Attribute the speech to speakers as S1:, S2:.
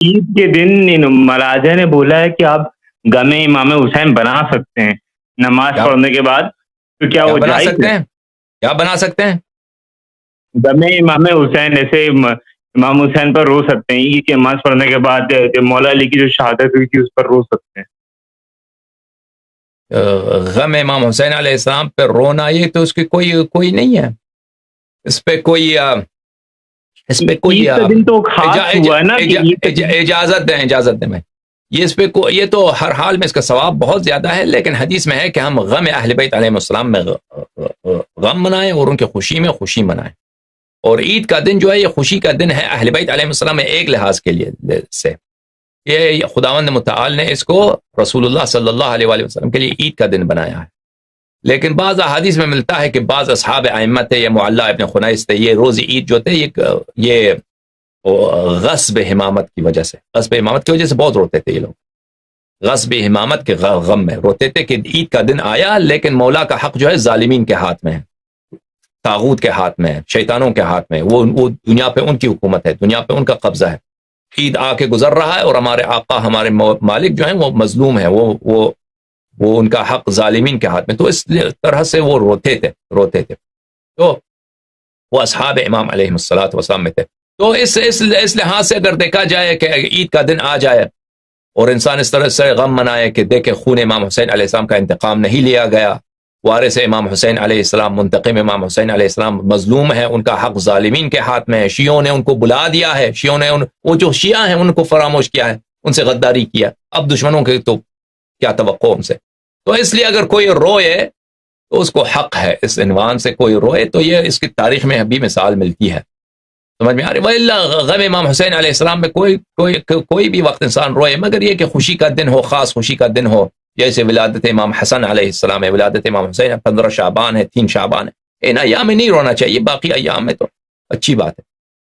S1: عید کے دن مراجع نے بولا ہے کہ آپ غم امام حسین بنا سکتے ہیں نماز
S2: کیا
S1: پڑھنے کے بعد، تو کیا وہ
S2: بنا
S1: جائز
S2: سکتے
S1: ہے؟
S2: ہیں؟ کیا بنا سکتے ہیں؟
S1: غم امام حسین ایسے امام حسین پر رو سکتے ہیں، عید کی نماز پڑھنے کے بعد جو مولا علی کی جو شہادت ہوئی تھی اس پر رو سکتے ہیں؟
S2: غم امام حسین علیہ السلام پہ رونا، یہ تو اس کی کوئی نہیں ہے، اس پہ کوئی
S1: عید کا دن تو خاص ہوا ہے نا کہ عید کے دن
S2: اجازت دیں میں یہ اس پہ یہ تو ہر حال میں اس کا ثواب بہت زیادہ ہے، لیکن حدیث میں ہے کہ ہم غم اہل بیت علیہ السلام میں غم منائیں اور ان کی خوشی میں خوشی منائیں، اور عید کا دن جو ہے یہ خوشی کا دن ہے اہل بیت علیہ السلام میں ایک لحاظ کے لیے سے یہ خداوند متعال نے اس کو رسول اللہ صلی اللہ علیہ وآلہ وسلم کے لیے عید کا دن بنایا ہے، لیکن بعض احادیث میں ملتا ہے کہ بعض اصحاب ائمہ تھے، یا معلّہ ابن خنیس تھے، یہ روز عید جو تھے یہ غصب امامت کی وجہ سے بہت روتے تھے، یہ لوگ غصب امامت کے غم میں روتے تھے کہ عید کا دن آیا لیکن مولا کا حق جو ہے ظالمین کے ہاتھ میں ہے، طاغوت کے ہاتھ میں ہے، شیطانوں کے ہاتھ میں، وہ دنیا پہ ان کی حکومت ہے، دنیا پہ ان کا قبضہ ہے، عید آ کے گزر رہا ہے اور ہمارے آقا ہمارے مالک جو ہیں وہ مظلوم ہیں، وہ ان کا حق ظالمین کے ہاتھ میں، تو اس طرح سے وہ روتے تھے تو وہ اصحاب امام علیہ الصلوۃ والسلام میں تھے، تو اس لحاظ سے اگر دیکھا جائے کہ عید کا دن آ جائے اور انسان اس طرح سے غم منائے کہ دیکھے خون امام حسین علیہ السلام کا انتقام نہیں لیا گیا، وارث امام حسین علیہ السلام، منتقم امام حسین علیہ السلام مظلوم ہے، ان کا حق ظالمین کے ہاتھ میں ہے، شیعوں نے ان کو بلا دیا ہے، شیعوں نے وہ جو شیعہ ہیں ان کو فراموش کیا ہے، ان سے غداری کیا، اب دشمنوں کے تو کیا توقع ان سے، تو اس لیے اگر کوئی روئے تو اس کو حق ہے، اس عنوان سے کوئی روئے تو یہ اس کی تاریخ میں ابھی مثال ملتی ہے، سمجھ میں آ رہی؟ وَإِلَّا غم امام حسین علیہ السلام میں کوئی بھی وقت انسان روئے، مگر یہ کہ خوشی کا دن ہو، خاص خوشی کا دن ہو، جیسے ولادت امام حسن علیہ السلام ہے، ولادت امام حسین 15 شعبان ہے، 3 شعبان ہے، ان ایام میں نہیں رونا چاہیے، باقی ایام میں تو اچھی بات ہے۔